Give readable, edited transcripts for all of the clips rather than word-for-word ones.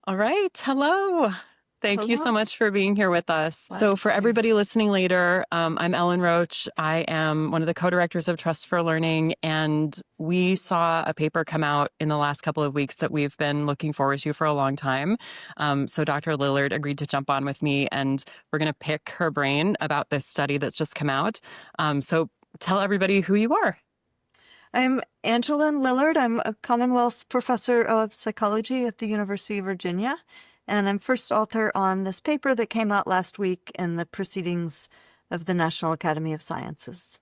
All right. Hello. Thank you Hello. so much for being here with us. My So, for pleasure. everybody listening later, I'm Ellen Roach. I am one of the co-directors of Trust for Learning, and we saw a paper come out in the last couple of weeks that we've been looking forward to for a long time. So, Dr. Lillard agreed to jump on with me, and we're going to pick her brain about this study that's just come out. So, tell everybody who you are. I'm Angeline Lillard. I'm a Commonwealth Professor of Psychology at the University of Virginia, and I'm first author on this paper that came out last week in the Proceedings of the National Academy of Sciences.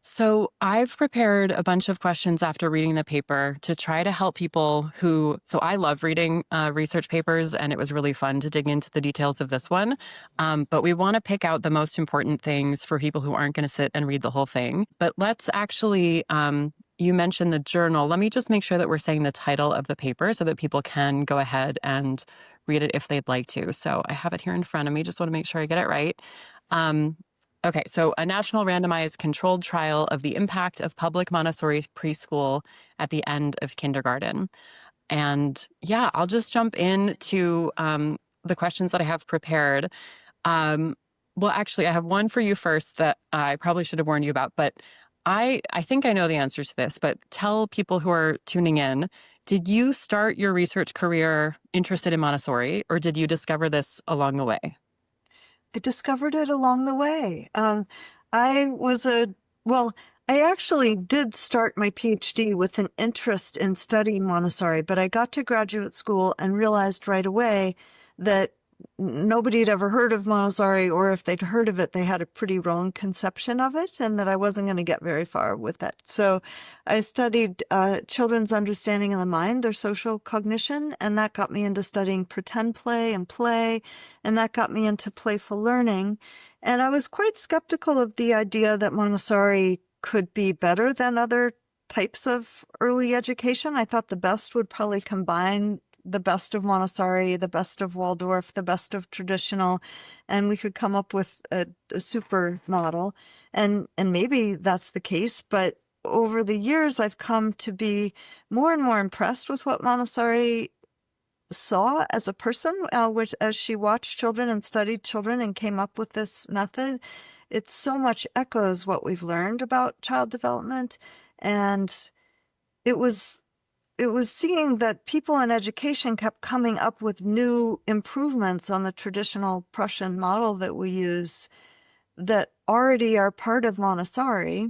So I've prepared a bunch of questions after reading the paper to try to help people so I love reading research papers, and it was really fun to dig into the details of this one. But we want to pick out the most important things for people who aren't going to sit and read the whole thing. But let's actually, you mentioned the journal. Let me just make sure that we're saying the title of the paper so that people can go ahead and read it if they'd like to. So I have it here in front of me. Just want to make sure I get it right. Okay, so a national randomized controlled trial of the impact of public Montessori preschool at the end of kindergarten. And yeah, I'll just jump into the questions that I have prepared. Well, actually, I have one for you first that I probably should have warned you about, but I think I know the answer to this, but tell people who are tuning in, did you start your research career interested in Montessori, or did you discover this along the way? I discovered it along the way. I was well, I actually did start my PhD with an interest in studying Montessori, but I got to graduate school and realized right away that nobody had ever heard of Montessori, or if they'd heard of it, they had a pretty wrong conception of it, and that I wasn't going to get very far with it. So I studied children's understanding of the mind, their social cognition, and that got me into studying pretend play, and that got me into playful learning. And I was quite skeptical of the idea that Montessori could be better than other types of early education. I thought the best would probably combine the best of Montessori, the best of Waldorf, the best of traditional, and we could come up with a super model. And maybe that's the case, but over the years, I've come to be more and more impressed with what Montessori saw as a person, which as she watched children and studied children and came up with this method. It so much echoes what we've learned about child development. And it was seeing that people in education kept coming up with new improvements on the traditional Prussian model that we use that already are part of Montessori,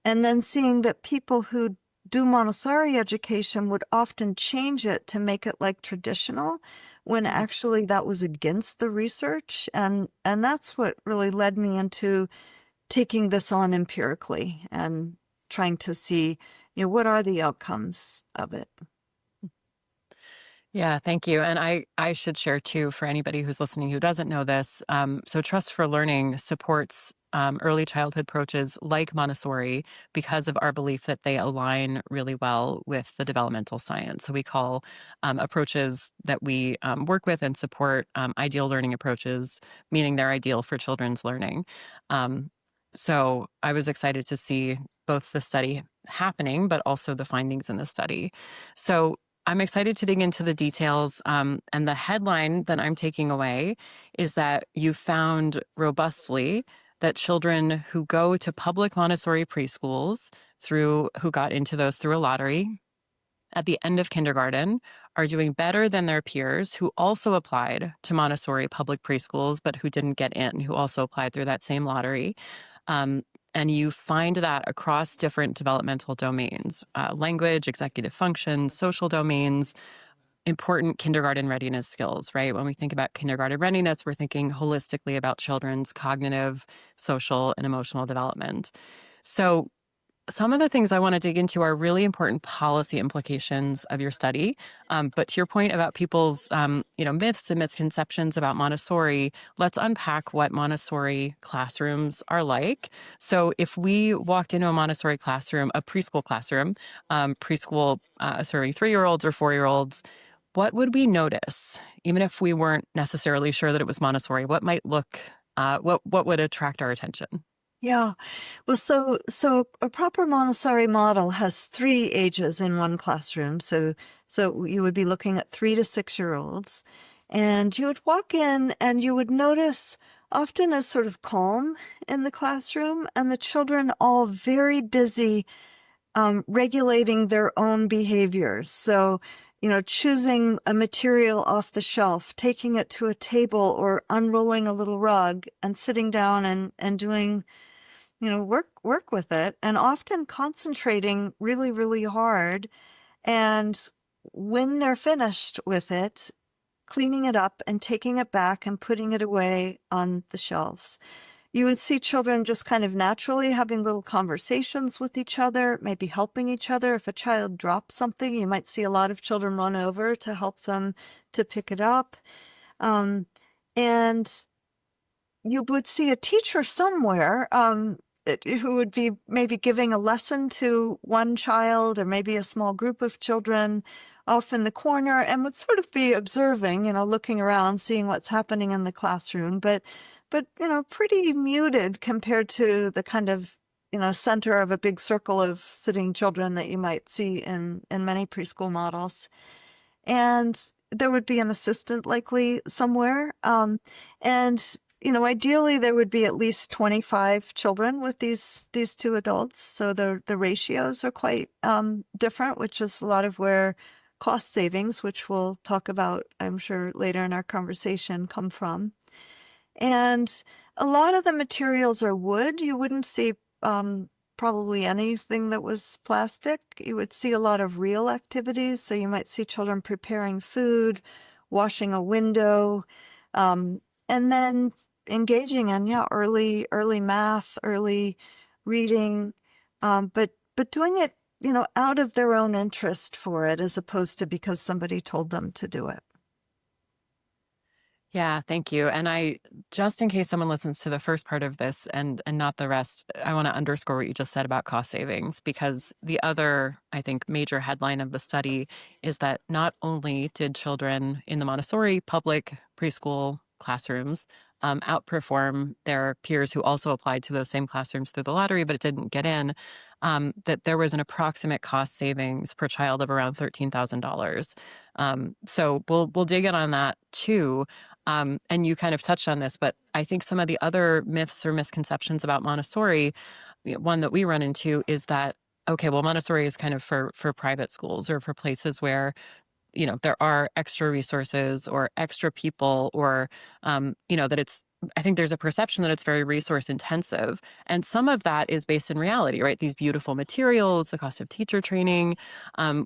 and then seeing that people who do Montessori education would often change it to make it like traditional, when actually that was against the research. And that's what really led me into taking this on empirically and trying to see, what are the outcomes of it. Yeah, thank you. And I should share too, for anybody who's listening who doesn't know this. So Trust for Learning supports early childhood approaches like Montessori because of our belief that they align really well with the developmental science. So we call approaches that we work with and support ideal learning approaches, meaning they're ideal for children's learning. So I was excited to see both the study happening, but also the findings in the study. So I'm excited to dig into the details. And the headline that I'm taking away is that you found robustly that children who go to public Montessori preschools who got into those through a lottery at the end of kindergarten are doing better than their peers who also applied to Montessori public preschools, but who didn't get in, who also applied through that same lottery. And you find that across different developmental domains, language, executive function, social domains, important kindergarten readiness skills, right? When we think about kindergarten readiness, we're thinking holistically about children's cognitive, social, and emotional development. So some of the things I want to dig into are really important policy implications of your study. But to your point about people's, myths and misconceptions about Montessori, let's unpack what Montessori classrooms are like. So if we walked into a Montessori classroom, a preschool classroom, serving 3-year-olds or 4-year-olds, what would we notice, even if we weren't necessarily sure that it was Montessori? What might what would attract our attention? Yeah. Well, so a proper Montessori model has three ages in one classroom. So you would be looking at 3 to 6 year olds, and you would walk in and you would notice often a sort of calm in the classroom, and the children all very busy regulating their own behaviors. So, choosing a material off the shelf, taking it to a table, or unrolling a little rug and sitting down and doing, work with it, and often concentrating really, really hard. And when they're finished with it, cleaning it up and taking it back and putting it away on the shelves. You would see children just kind of naturally having little conversations with each other, maybe helping each other. If a child drops something, you might see a lot of children run over to help them to pick it up. Um, and you would see a teacher somewhere who would be maybe giving a lesson to one child or maybe a small group of children off in the corner, and would sort of be observing, looking around, seeing what's happening in the classroom, but pretty muted compared to the kind of center of a big circle of sitting children that you might see in many preschool models. And there would be an assistant likely somewhere. And ideally there would be at least 25 children with these two adults. So the ratios are quite different, which is a lot of where cost savings, which we'll talk about, I'm sure, later in our conversation, come from. And a lot of the materials are wood. You wouldn't see probably anything that was plastic. You would see a lot of real activities. So you might see children preparing food, washing a window, and then engaging in, early math, early reading, but doing it, out of their own interest for it, as opposed to because somebody told them to do it. Yeah, thank you. And I, just in case someone listens to the first part of this and not the rest, I want to underscore what you just said about cost savings, because the other, I think, major headline of the study is that not only did children in the Montessori public preschool classrooms outperform their peers who also applied to those same classrooms through the lottery, but it didn't get in, that there was an approximate cost savings per child of around $13,000. So we'll dig in on that too. And you kind of touched on this, but I think some of the other myths or misconceptions about Montessori, one that we run into is that, okay, well, Montessori is kind of for private schools or for places where, there are extra resources or extra people, or, that it's, I think there's a perception that it's very resource intensive. And some of that is based in reality, right? These beautiful materials, the cost of teacher training,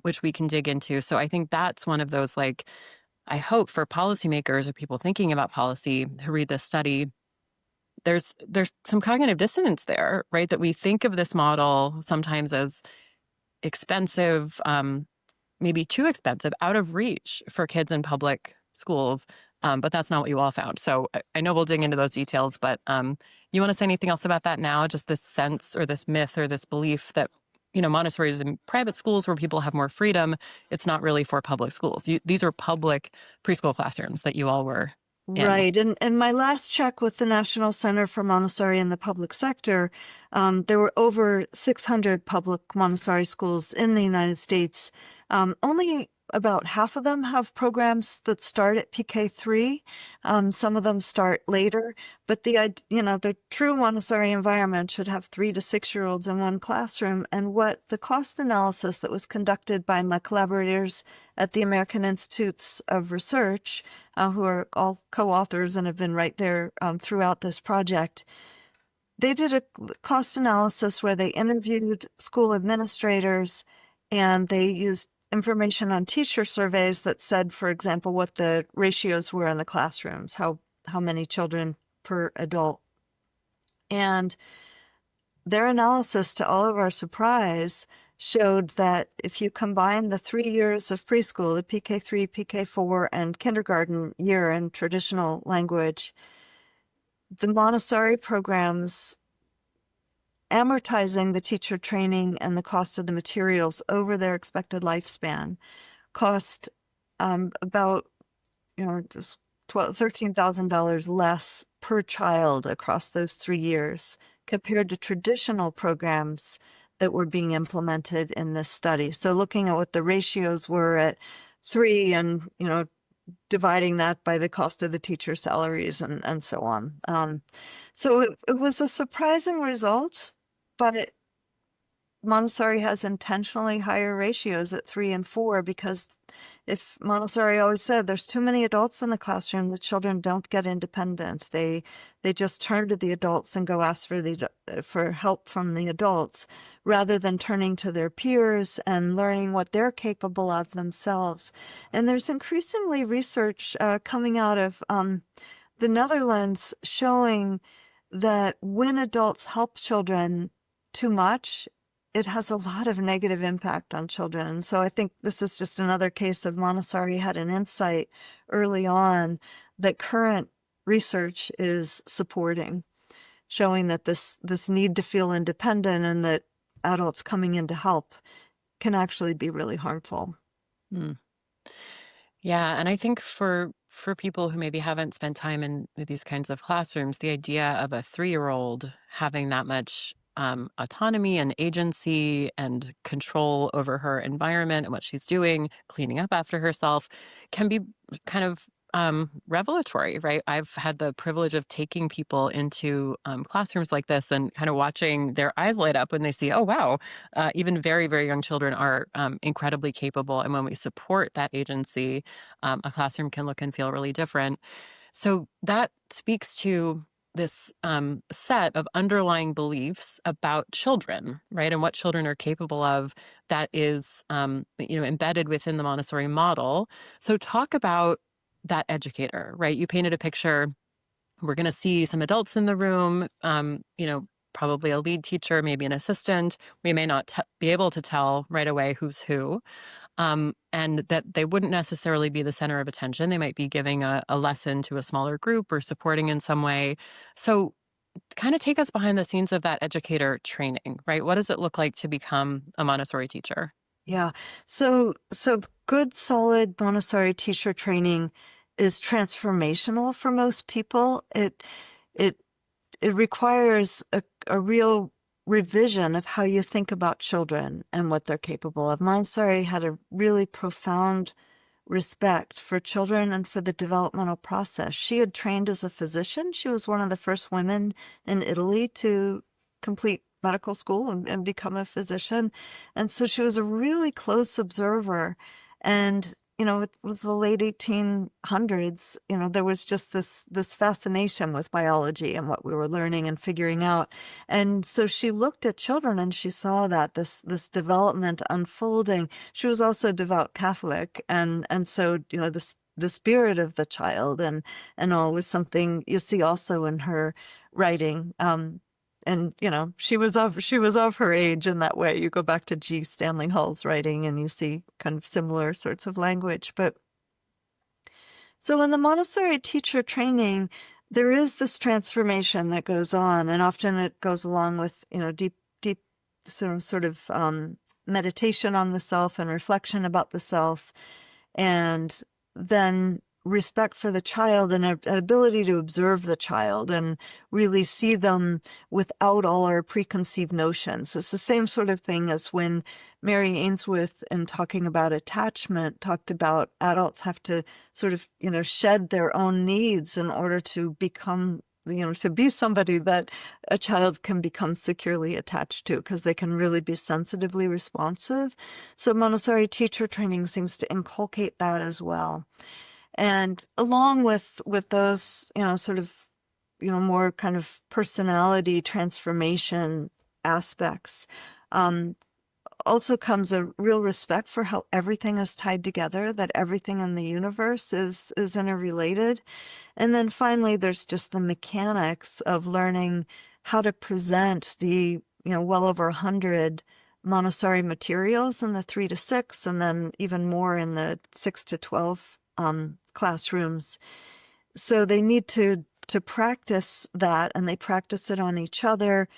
which we can dig into. So I think that's one of those, like, I hope for policymakers or people thinking about policy who read this study, there's some cognitive dissonance there, right? That we think of this model sometimes as expensive, maybe too expensive, out of reach for kids in public schools. But that's not what you all found. So I know we'll dig into those details, but you want to say anything else about that now? Just this sense or this myth or this belief that, Montessori is in private schools where people have more freedom. It's not really for public schools. These are public preschool classrooms that you all were in. Right. And my last check with the National Center for Montessori in the public sector, there were over 600 public Montessori schools in the United States. Only about half of them have programs that start at PK3. Some of them start later, but the true Montessori environment should have 3 to 6 year olds in one classroom. And what the cost analysis that was conducted by my collaborators at the American Institutes of Research, who are all co-authors and have been right there throughout this project, they did a cost analysis where they interviewed school administrators, and they used information on teacher surveys that said, for example, what the ratios were in the classrooms, how many children per adult. And their analysis, to all of our surprise, showed that if you combine the 3 years of preschool, the PK3, PK4, and kindergarten year in traditional language, the Montessori programs, amortizing the teacher training and the cost of the materials over their expected lifespan, cost about just $13,000 less per child across those 3 years compared to traditional programs that were being implemented in this study. So looking at what the ratios were at 3 and, dividing that by the cost of the teacher salaries and so on. So it was a surprising result, but Montessori has intentionally higher ratios at 3 and 4 because if Montessori always said there's too many adults in the classroom, the children don't get independent. They just turn to the adults and go ask for help from the adults rather than turning to their peers and learning what they're capable of themselves. And there's increasingly research coming out of the Netherlands showing that when adults help children too much, it has a lot of negative impact on children. And so I think this is just another case of Montessori had an insight early on that current research is supporting, showing that this need to feel independent and that adults coming in to help can actually be really harmful. Mm. Yeah, and I think for people who maybe haven't spent time in these kinds of classrooms, the idea of a 3-year-old having that much autonomy and agency and control over her environment and what she's doing, cleaning up after herself, can be kind of revelatory, right? I've had the privilege of taking people into classrooms like this and kind of watching their eyes light up when they see, oh, wow, even very, very young children are incredibly capable. And when we support that agency, a classroom can look and feel really different. So that speaks to this set of underlying beliefs about children, right? And what children are capable of that is, embedded within the Montessori model. So talk about that educator, right? You painted a picture. We're going to see some adults in the room, probably a lead teacher, maybe an assistant. We may not be able to tell right away who's who. And that they wouldn't necessarily be the center of attention. They might be giving a lesson to a smaller group or supporting in some way. So kind of take us behind the scenes of that educator training, right? What does it look like to become a Montessori teacher? Yeah. So good, solid Montessori teacher training is transformational for most people. It requires a real revision of how you think about children and what they're capable of. Montessori had a really profound respect for children and for the developmental process. She had trained as a physician. She was one of the first women in Italy to complete medical school and become a physician. And so she was a really close observer. And it was the late 1800s. There was just this fascination with biology and what we were learning and figuring out. And so she looked at children and she saw that this development unfolding. She was also a devout Catholic, and so the spirit of the child and all was something you see also in her writing. And she was of her age in that way. You go back to G. Stanley Hall's writing and you see kind of similar sorts of language. But so in the Montessori teacher training, there is this transformation that goes on, and often it goes along with deep sort of meditation on the self and reflection about the self, and then respect for the child and an ability to observe the child and really see them without all our preconceived notions. It's the same sort of thing as when Mary Ainsworth, in talking about attachment, talked about adults have to sort of, shed their own needs in order to become, to be somebody that a child can become securely attached to, because they can really be sensitively responsive. So Montessori teacher training seems to inculcate that as well. And along with those, sort of, more kind of personality transformation aspects, also comes a real respect for how everything is tied together, that everything in the universe is interrelated. And then finally, there's just the mechanics of learning how to present the, well over 100 Montessori materials in the 3 to 6, and then even more in the 6 to 12 classrooms. So they need to practice that, and they practice it on each other.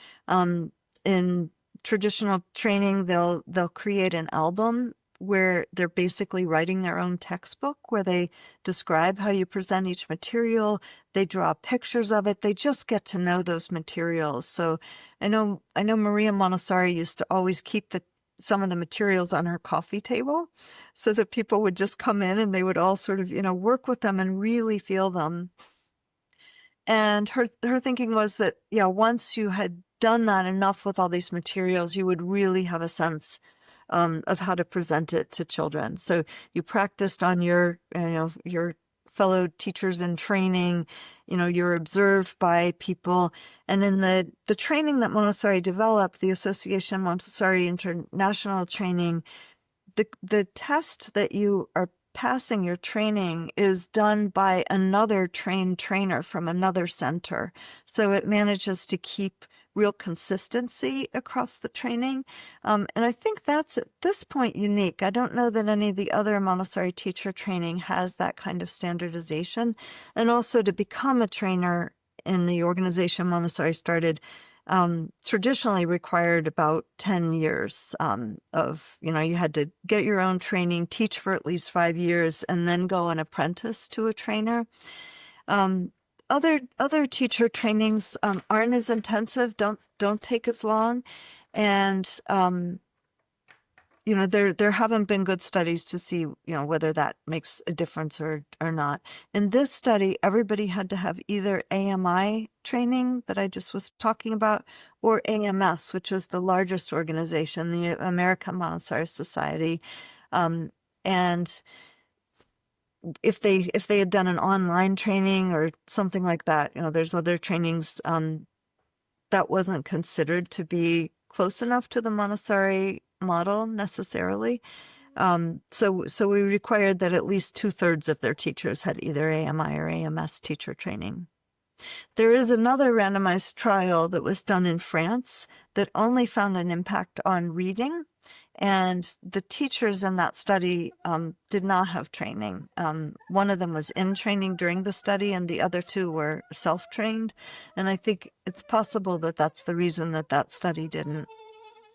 In traditional training, they'll create an album where they're basically writing their own textbook where they describe how you present each material. They draw pictures of it. They just get to know those materials. So I know Maria Montessori used to always keep some of the materials on her coffee table so that people would just come in and they would all sort of, work with them and really feel them. And her thinking was that, yeah, once you had done that enough with all these materials, you would really have a sense of how to present it to children. So you practiced on your fellow teachers in training, you're observed by people. And in the training that Montessori developed, the Association Montessori International Training, the test that you are passing your training is done by another trained trainer from another center. So it manages to keep real consistency across the training. And I think that's at this point unique. I don't know that any of the other Montessori teacher training has that kind of standardization. And also to become a trainer in the organization Montessori started, traditionally required about 10 years of, you had to get your own training, teach for at least 5 years, and then go an apprentice to a trainer. Other teacher trainings aren't as intensive, don't take as long, and there haven't been good studies to see whether that makes a difference or not. In this study, everybody had to have either AMI training that I just was talking about, or AMS, which was the largest organization, the American Montessori Society, and if they had done an online training or something like that, there's other trainings that wasn't considered to be close enough to the Montessori model necessarily. So we required that at least 2/3 of their teachers had either AMI or AMS teacher training. There is another randomized trial that was done in France that only found an impact on reading. And the teachers in that study did not have training. One of them was in training during the study, and the other two were self-trained. And I think it's possible that that's the reason that study didn't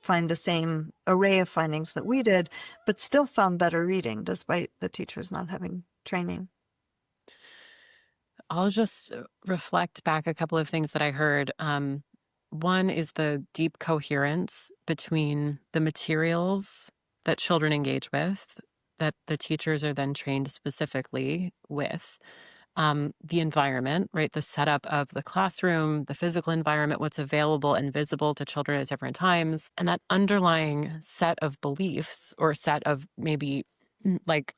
find the same array of findings that we did, but still found better reading despite the teachers not having training. I'll just reflect back a couple of things that I heard. One is the deep coherence between the materials that children engage with, that the teachers are then trained specifically with, the environment, right? The setup of the classroom, the physical environment, what's available and visible to children at different times, and that underlying set of beliefs or set of maybe like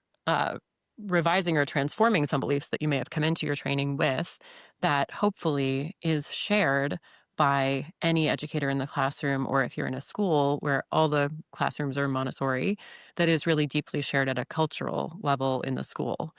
revising or transforming some beliefs that you may have come into your training with that hopefully is shared by any educator in the classroom, or if you're in a school where all the classrooms are Montessori, that is really deeply shared at a cultural level in the school.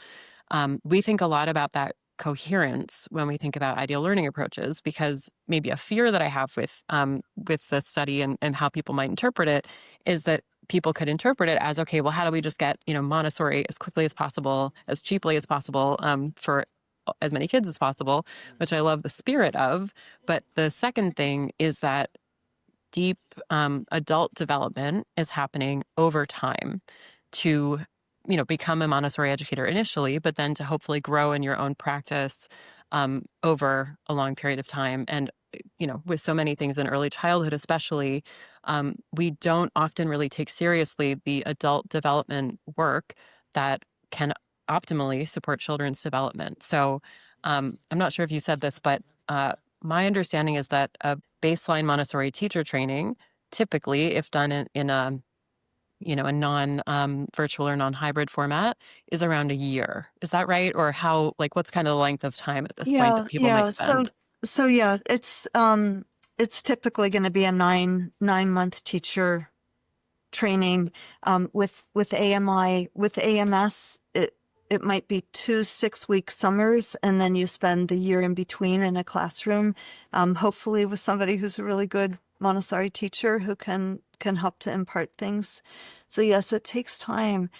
We think a lot about that coherence when we think about ideal learning approaches, because maybe a fear that I have with the study and how people might interpret it is that people could interpret it as, okay, well, how do we just get Montessori as quickly as possible, as cheaply as possible, for as many kids as possible, which I love the spirit of. But the second thing is that deep adult development is happening over time to become a Montessori educator initially, but then to hopefully grow in your own practice over a long period of time. And with so many things in early childhood especially, we don't often really take seriously the adult development work that can optimally support children's development. So I'm not sure if you said this, but my understanding is that a baseline Montessori teacher training, typically, if done in a a non-virtual or non-hybrid format, is around a year. Is that right? Or what's kind of the length of time at this point that people might Yeah. spend? So yeah, it's typically going to be a nine-month teacher training. With AMI, with AMS, it might be 2 6-week summers, and then you spend the year in between in a classroom, hopefully with somebody who's a really good Montessori teacher who can help to impart things. So yes, it takes time.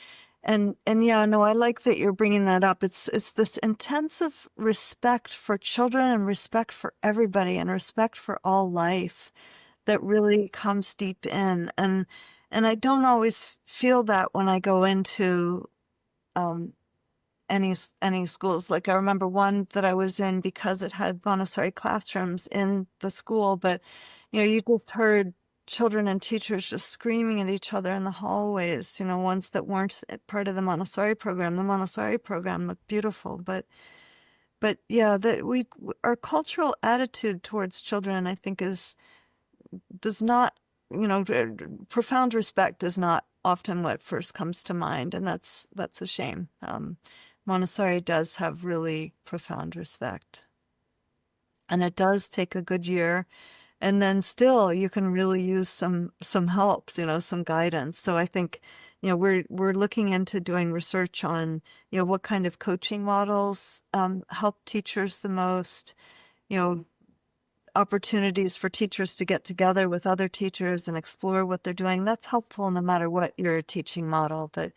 And yeah, no, I like that you're bringing that up. It's this intensive respect for children and respect for everybody and respect for all life that really comes deep in. And And I don't always feel that when I go into um, any schools. Like I remember one that I was in because it had Montessori classrooms in the school, but you just heard children and teachers just screaming at each other in the hallways, ones that weren't part of the Montessori program. The Montessori program looked beautiful, but yeah, that our cultural attitude towards children, I think, does not, profound respect is not often what first comes to mind, and that's a shame. Montessori does have really profound respect, and it does take a good year, and then still you can really use some helps, some guidance. So I think, we're looking into doing research on, what kind of coaching models help teachers the most, you know, opportunities for teachers to get together with other teachers and explore what they're doing. That's helpful no matter what your teaching model, but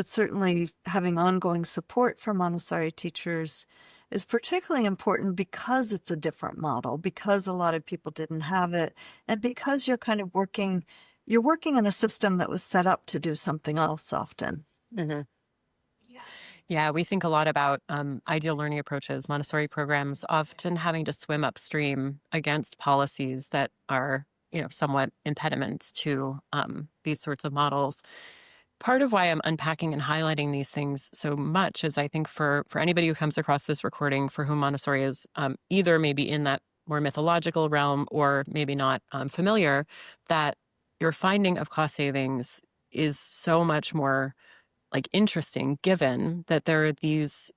certainly having ongoing support for Montessori teachers is particularly important because it's a different model, because a lot of people didn't have it, and because you're working in a system that was set up to do something else often. Hmm. Yeah, we think a lot about ideal learning approaches, Montessori programs, often having to swim upstream against policies that are, somewhat impediments to these sorts of models. Part of why I'm unpacking and highlighting these things so much is I think for anybody who comes across this recording for whom Montessori is either maybe in that more mythological realm or maybe not familiar, that your finding of cost savings is so much more like interesting given that there are these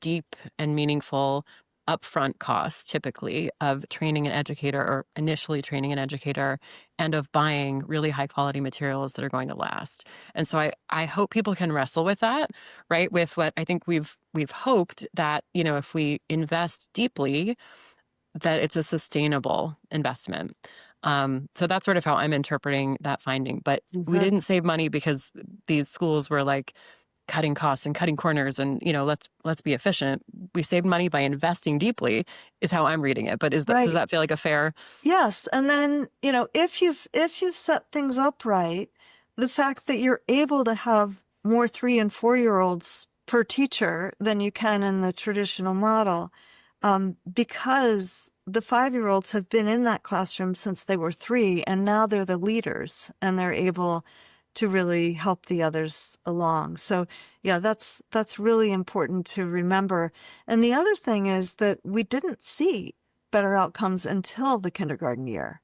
deep and meaningful upfront costs typically of training an educator or initially training an educator and of buying really high quality materials that are going to last. And so I hope people can wrestle with that, right? With what I think we've hoped that, if we invest deeply, that it's a sustainable investment. So that's sort of how I'm interpreting that finding. But we Mhm. didn't save money because these schools were like cutting costs and cutting corners and let's be efficient. We saved money by investing deeply is how I'm reading it. But does Right. that feel like a fair? Yes, and then, if you've set things up right, the fact that you're able to have more 3 and 4-year-olds per teacher than you can in the traditional model, because the 5-year-olds have been in that classroom since they were 3, and now they're the leaders, and they're able to really help the others along. So, yeah, that's really important to remember. And the other thing is that we didn't see better outcomes until the kindergarten year.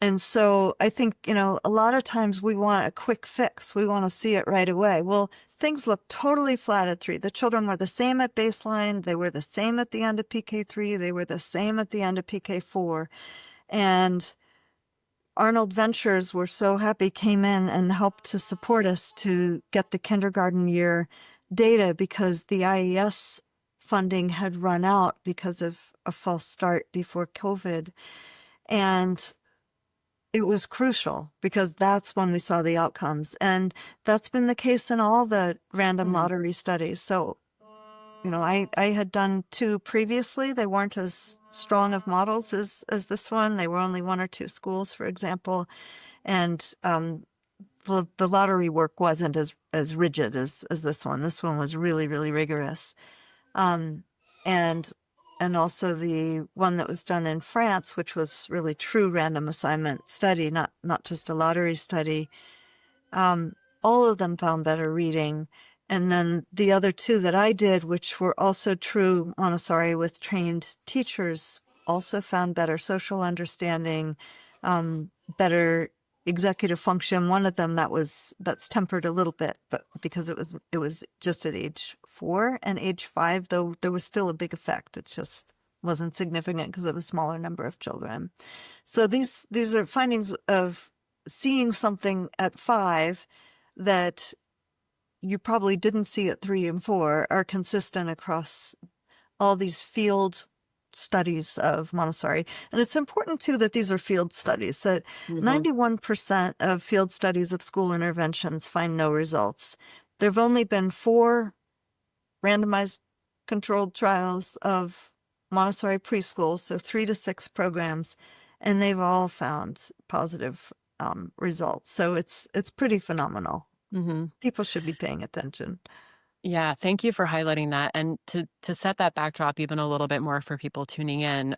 And so I think, a lot of times we want a quick fix. We want to see it right away. Well, things look totally flat at 3. The children were the same at baseline. They were the same at the end of PK3. They were the same at the end of PK4. And Arnold Ventures, we're so happy, came in and helped to support us to get the kindergarten year data because the IES funding had run out because of a false start before COVID. And it was crucial because that's when we saw the outcomes. And that's been the case in all the random Mhm. lottery studies. So, I had done 2 previously. They weren't as strong of models as this one. They were only 1 or 2 schools, for example. And the lottery work wasn't as rigid as this one. This one was really, really rigorous. Um, and and also the one that was done in France, which was really true random assignment study, not just a lottery study. Um, all of them found better reading. And then the other 2 that I did, which were also true Montessori with trained teachers, also found better social understanding, better executive function. One of them that's tempered a little bit, but because it was just at age 4 and age 5, though there was still a big effect. It just wasn't significant because of a smaller number of children. So these are findings of seeing something at 5 that you probably didn't see at 3 and 4 are consistent across all these field studies of Montessori. And it's important too that these are field studies, that Mhm. 91% of field studies of school interventions find no results. There have only been 4 randomized controlled trials of Montessori preschool, so 3 to 6 programs, and they've all found positive results. So it's pretty phenomenal. Hmm. People should be paying attention. Yeah, thank you for highlighting that. And to set that backdrop even a little bit more for people tuning in,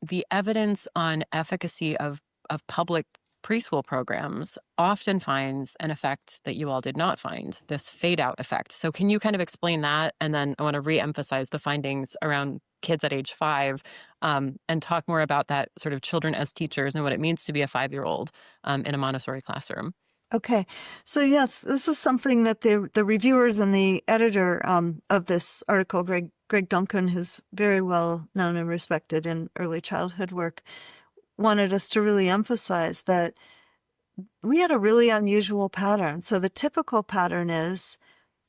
the evidence on efficacy of public preschool programs often finds an effect that you all did not find, this fade out effect. So can you kind of explain that? And then I want to reemphasize the findings around kids at age 5, and talk more about that sort of children as teachers and what it means to be a 5-year-old in a Montessori classroom. Okay. So yes, this is something that the reviewers and the editor of this article, Greg Duncan, who's very well known and respected in early childhood work, wanted us to really emphasize that we had a really unusual pattern. So the typical pattern is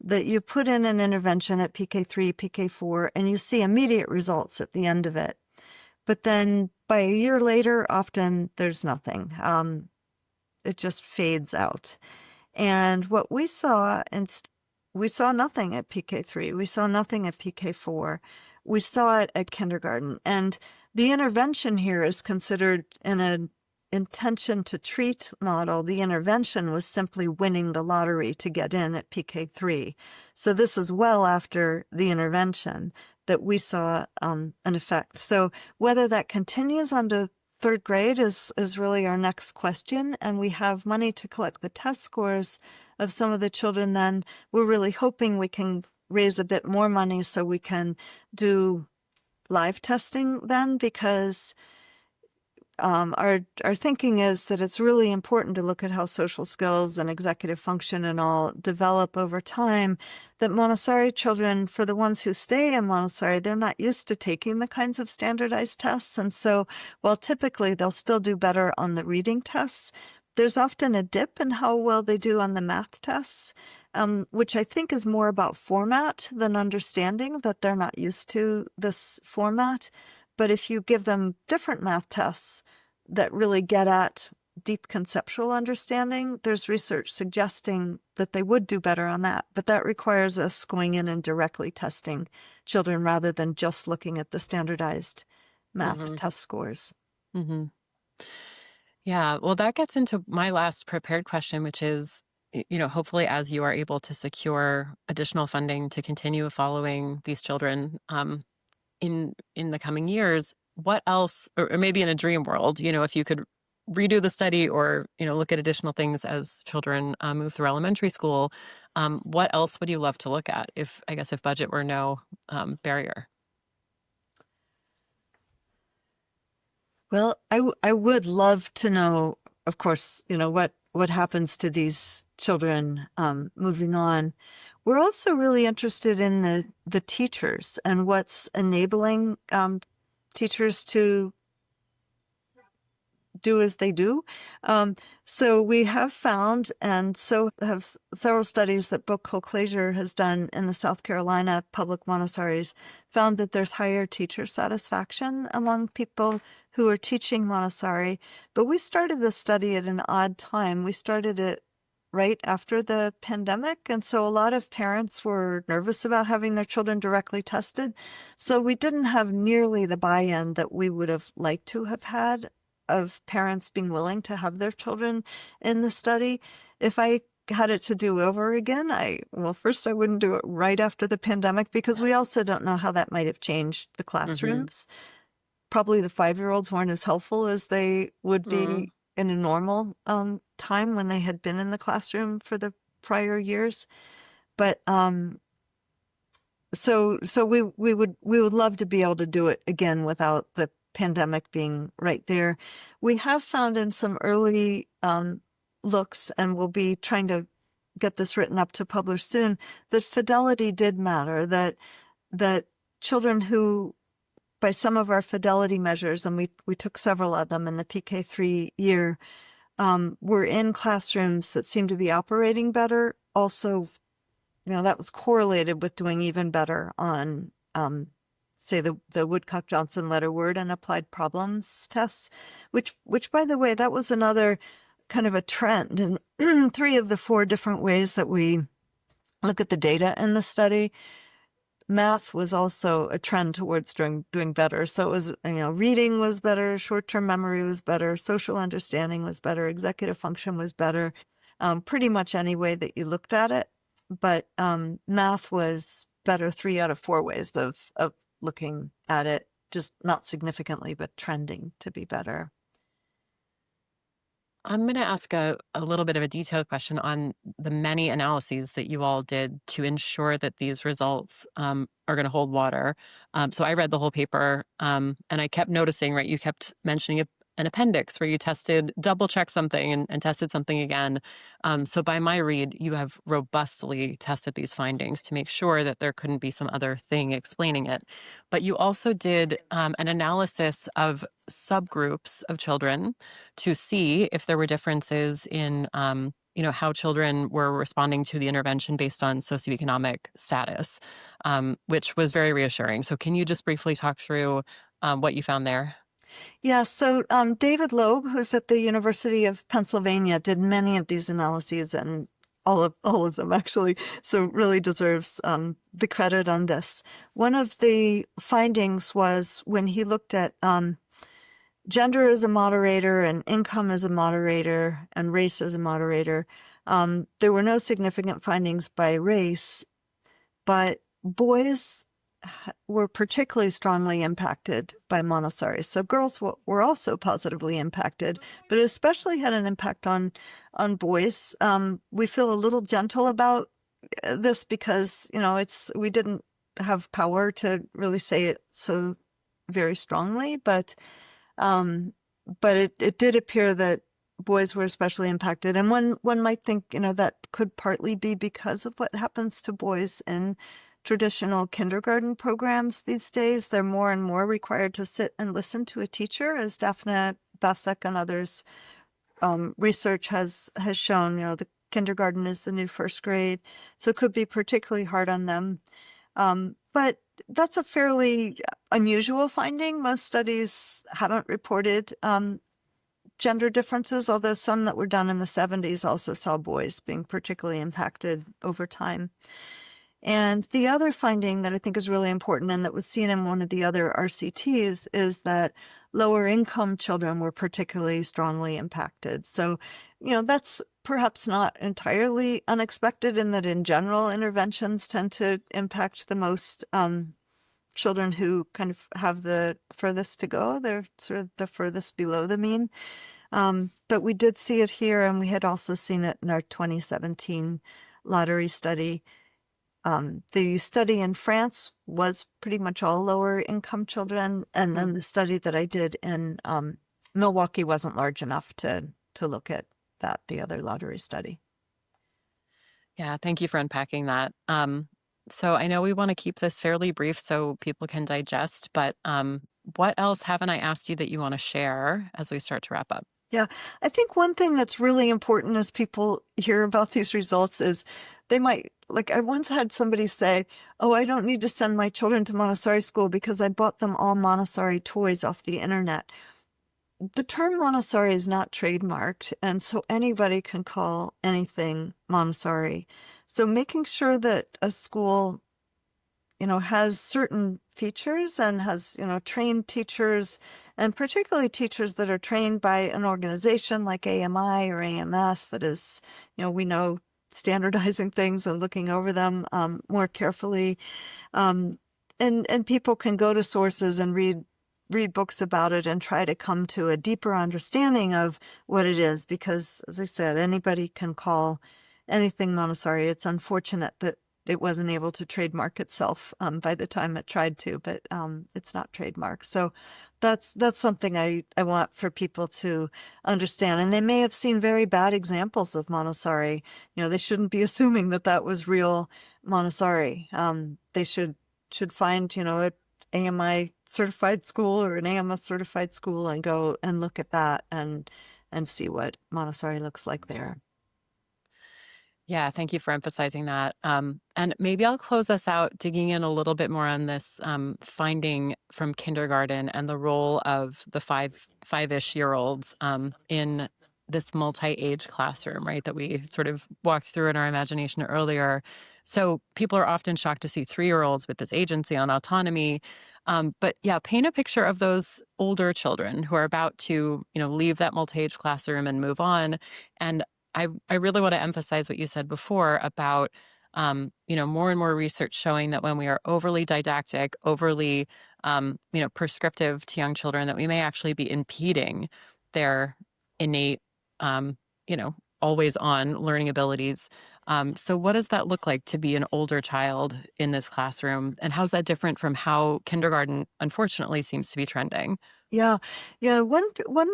that you put in an intervention at PK3, PK4, and you see immediate results at the end of it. But then by a year later, often there's nothing. It just fades out. And what we saw, we saw nothing at PK3. We saw nothing at PK4. We saw it at kindergarten. And the intervention here is considered in an intention to treat model. The intervention was simply winning the lottery to get in at PK3. So this is well after the intervention that we saw an effect. So whether that continues on to third grade is really our next question. And we have money to collect the test scores of some of the children. Then we're really hoping we can raise a bit more money so we can do live testing then, because our thinking is that it's really important to look at how social skills and executive function and all develop over time, that Montessori children, for the ones who stay in Montessori, they're not used to taking the kinds of standardized tests. And so while typically they'll still do better on the reading tests, there's often a dip in how well they do on the math tests, which I think is more about format than understanding, that they're not used to this format. But if you give them different math tests that really get at deep conceptual understanding, there's research suggesting that they would do better on that. But that requires us going in and directly testing children rather than just looking at the standardized math Hmm. test scores. Hmm. Yeah, well, that gets into my last prepared question, which is, hopefully as you are able to secure additional funding to continue following these children, in the coming years, what else, or maybe in a dream world, if you could redo the study or, look at additional things as children move through elementary school, what else would you love to look at if budget were no barrier? Well, I would love to know, of course, what happens to these children moving on. We're also really interested in the teachers and what's enabling teachers to do as they do. So we have found, and so have several studies that Brooke Colclasure has done in the South Carolina public Montessoris, found that there's higher teacher satisfaction among people who are teaching Montessori. But we started this study at an odd time. We started it right after the pandemic. And so a lot of parents were nervous about having their children directly tested. So we didn't have nearly the buy-in that we would have liked to have had of parents being willing to have their children in the study. If I had it to do over again, first I wouldn't do it right after the pandemic, because we also don't know how that might have changed the Mm-hmm. classrooms. Probably the 5-year-olds weren't as helpful as they would be in a normal time when they had been in the classroom for the prior years. But so we would love to be able to do it again without the pandemic being right there. We have found in some early looks, and we'll be trying to get this written up to publish soon, that fidelity did matter, that children who, by some of our fidelity measures, and we took several of them in the PK3 year, were in classrooms that seemed to be operating better. Also, that was correlated with doing even better on say the Woodcock-Johnson letter word and applied problems tests, which by the way, that was another kind of a trend in 3 of the 4 different ways that we look at the data in the study. math was also a trend towards doing better. So it was, reading was better, short-term memory was better, social understanding was better, executive function was better, pretty much any way that you looked at it. But math was better 3 out of 4 ways of looking at it, just not significantly, but trending to be better. I'm going to ask a little bit of a detailed question on the many analyses that you all did to ensure that these results are going to hold water. So I read the whole paper and I kept noticing, right, you kept mentioning an appendix where you tested, double checked something and tested something again. So by my read, you have robustly tested these findings to make sure that there couldn't be some other thing explaining it. But you also did an analysis of subgroups of children to see if there were differences in how children were responding to the intervention based on socioeconomic status, which was very reassuring. So can you just briefly talk through what you found there? Yeah, so David Loeb, who's at the University of Pennsylvania, did many of these analyses, and all of them actually, so really deserves the credit on this. One of the findings was when he looked at gender as a moderator and income as a moderator and race as a moderator, there were no significant findings by race, but boys were particularly strongly impacted by Montessori. So girls were also positively impacted, but it especially had an impact on boys. We feel a little gentle about this because, we didn't have power to really say it so very strongly, but it did appear that boys were especially impacted. And one might think, that could partly be because of what happens to boys in traditional kindergarten programs these days. They're more and more required to sit and listen to a teacher, as Daphne Basek and others research has shown. The kindergarten is the new first grade, so it could be particularly hard on them. But that's a fairly unusual finding. Most studies haven't reported gender differences, although some that were done in the 70s also saw boys being particularly impacted over time. And the other finding that I think is really important and that was seen in one of the other RCTs is that lower income children were particularly strongly impacted. So, that's perhaps not entirely unexpected in that in general interventions tend to impact the most children who kind of have the furthest to go. They're sort of the furthest below the mean. But we did see it here, and we had also seen it in our 2017 lottery study. The study in France was pretty much all lower income children, and then the study that I did in Milwaukee wasn't large enough to look at that, the other lottery study. Yeah, thank you for unpacking that. So I know we want to keep this fairly brief so people can digest, but what else haven't I asked you that you want to share as we start to wrap up? Yeah, I think one thing that's really important as people hear about these results is they might, like I once had somebody say, oh, I don't need to send my children to Montessori school because I bought them all Montessori toys off the internet. The term Montessori is not trademarked, and so anybody can call anything Montessori. So making sure that a school, has certain features and has, trained teachers, and particularly teachers that are trained by an organization like AMI or AMS that is, we know standardizing things and looking over them more carefully. And people can go to sources and read books about it and try to come to a deeper understanding of what it is, because as I said, anybody can call anything Montessori. It's unfortunate that it wasn't able to trademark itself by the time it tried to, but it's not trademarked. So that's something I want for people to understand. And they may have seen very bad examples of Montessori. They shouldn't be assuming that was real Montessori. They should find, an AMI certified school or an AMS certified school and go and look at that and see what Montessori looks like there. Yeah, thank you for emphasizing that. And maybe I'll close us out digging in a little bit more on this finding from kindergarten and the role of the five-ish year olds in this multi-age classroom, right, that we sort of walked through in our imagination earlier. So people are often shocked to see 3-year-olds with this agency and autonomy. But yeah, paint a picture of those older children who are about to, leave that multi-age classroom and move on. And I really want to emphasize what you said before about, more and more research showing that when we are overly didactic, overly, prescriptive to young children, that we may actually be impeding their innate, um, always on learning abilities. So, what does that look like to be an older child in this classroom? And how's that different from how kindergarten, unfortunately, seems to be trending? Yeah. Yeah. One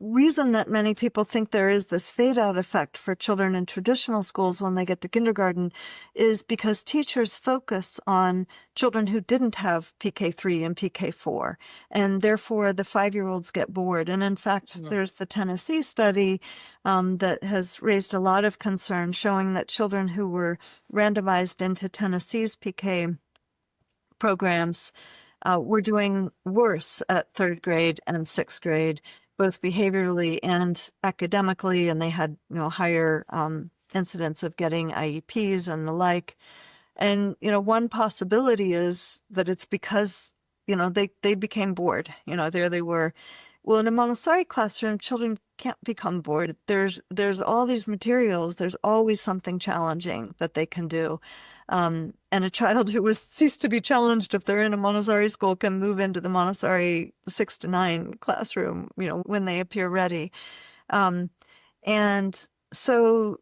reason that many people think there is this fade out effect for children in traditional schools when they get to kindergarten is because teachers focus on children who didn't have PK3 and PK4, and therefore the 5-year-olds get bored. And in fact, Mhm. there's the Tennessee study that has raised a lot of concern, showing that children who were randomized into Tennessee's PK programs were doing worse at third grade and sixth grade, both behaviorally and academically, and they had higher incidence of getting IEPs and the like. And one possibility is that it's because they became bored. There they were. Well, in a Montessori classroom, children can't become bored. There's all these materials. There's always something challenging that they can do. And a child who was ceased to be challenged if they're in a Montessori school can move into the Montessori 6 to 9 classroom, when they appear ready. Um, and so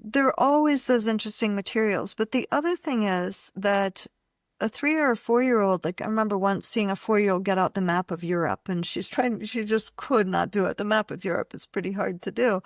there are always those interesting materials. But the other thing is that a 3 or a 4-year-old, like I remember once seeing a 4-year-old get out the map of Europe, and she just could not do it. The map of Europe is pretty hard to do.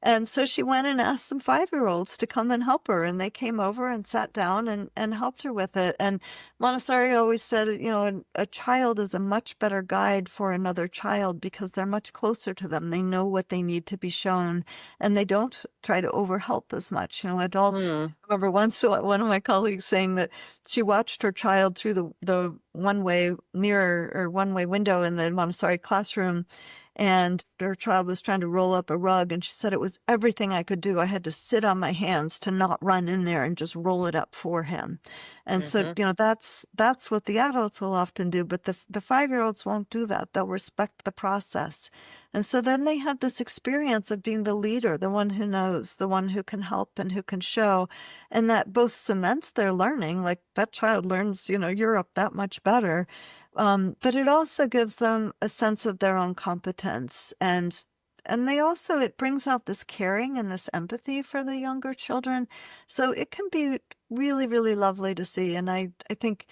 And so she went and asked some 5-year-olds to come and help her. And they came over and sat down and helped her with it. And Montessori always said, a child is a much better guide for another child because they're much closer to them. They know what they need to be shown, and they don't try to overhelp as much. Adults, Hmm. I remember once one of my colleagues saying that she watched her child through the one-way mirror or one-way window in the Montessori classroom, and her child was trying to roll up a rug, and she said it was everything I could do. I had to sit on my hands to not run in there and just roll it up for him. And so, Hmm. that's what the adults will often do, but the 5-year-olds won't do that. They'll respect the process. And so then they have this experience of being the leader, the one who knows, the one who can help and who can show, and that both cements their learning, like that child learns, Europe that much better. But it also gives them a sense of their own competence, and they also, it brings out this caring and this empathy for the younger children. So it can be really, really lovely to see. And I think,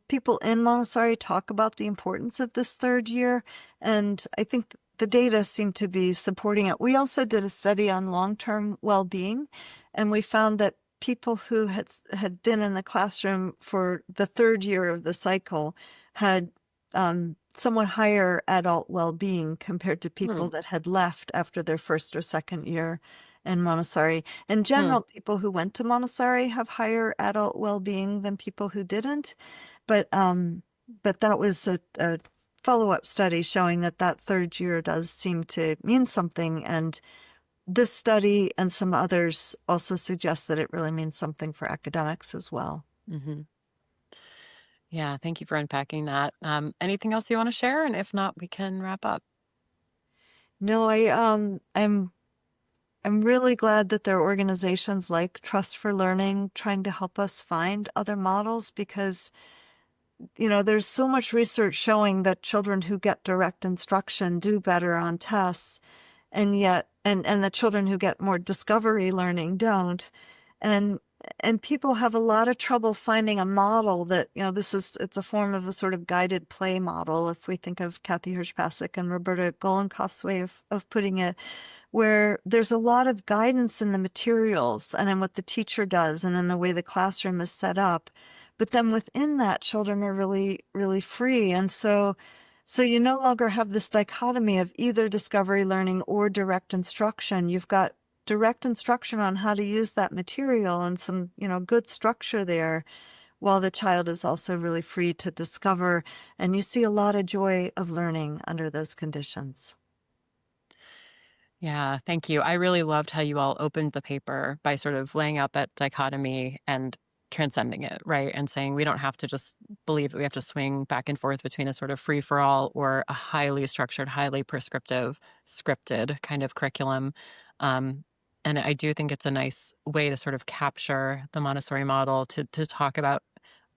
people in Montessori talk about the importance of this third year, and I think the data seem to be supporting it. We also did a study on long-term well-being, and we found that people who had been in the classroom for the third year of the cycle had somewhat higher adult well-being compared to Hmm. people that had left after their first or second year in Montessori. In Hmm. general, people who went to Montessori have higher adult well-being than people who didn't. But that was a follow-up study showing that third year does seem to mean something. And this study and some others also suggest that it really means something for academics as well. Hmm. Yeah, thank you for unpacking that. Anything else you want to share? And if not, we can wrap up. No, I'm really glad that there are organizations like Trust for Learning trying to help us find other models because, there's so much research showing that children who get direct instruction do better on tests, and yet, and the children who get more discovery learning don't. And and people have a lot of trouble finding a model that, it's a form of a sort of guided play model. If we think of Kathy Hirsch-Pasek and Roberta Golenkoff's way of putting it, where there's a lot of guidance in the materials and in what the teacher does and in the way the classroom is set up. But then within that, children are really, really free. And so you no longer have this dichotomy of either discovery learning or direct instruction. You've got direct instruction on how to use that material and some, good structure there, while the child is also really free to discover. And you see a lot of joy of learning under those conditions. Yeah, thank you. I really loved how you all opened the paper by sort of laying out that dichotomy and transcending it, right? And saying we don't have to just believe that we have to swing back and forth between a sort of free for all or a highly structured, highly prescriptive, scripted kind of curriculum. Um, and I do think it's a nice way to sort of capture the Montessori model to talk about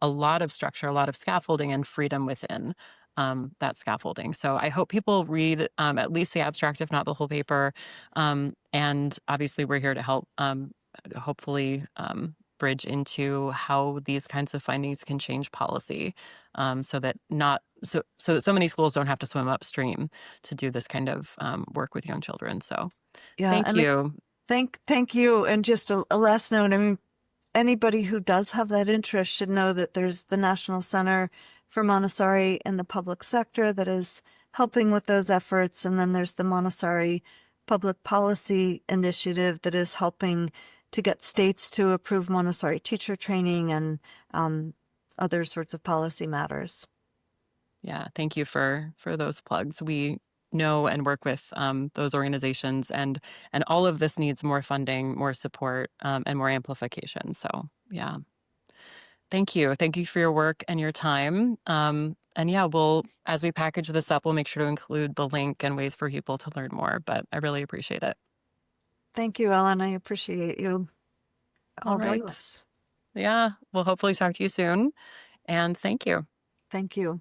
a lot of structure, a lot of scaffolding, and freedom within that scaffolding. So I hope people read at least the abstract, if not the whole paper. And obviously, we're here to help, hopefully, bridge into how these kinds of findings can change policy, so that not so that so many schools don't have to swim upstream to do this kind of work with young children. So Yeah, thank and you. thank you. And just a last note, I mean, anybody who does have that interest should know that there's the National Center for Montessori in the public sector that is helping with those efforts. And then there's the Montessori Public Policy Initiative that is helping to get states to approve Montessori teacher training and other sorts of policy matters. Yeah, thank you for those plugs. We know and work with those organizations, and all of this needs more funding, more support, and more amplification. So yeah, thank you for your work and your time. And yeah, we'll as we package this up, we'll make sure to include the link and ways for people to learn more. But I really appreciate it. Thank you, Ellen. I appreciate you All all very right. much. Yeah, we'll hopefully talk to you soon. And thank you. Thank you.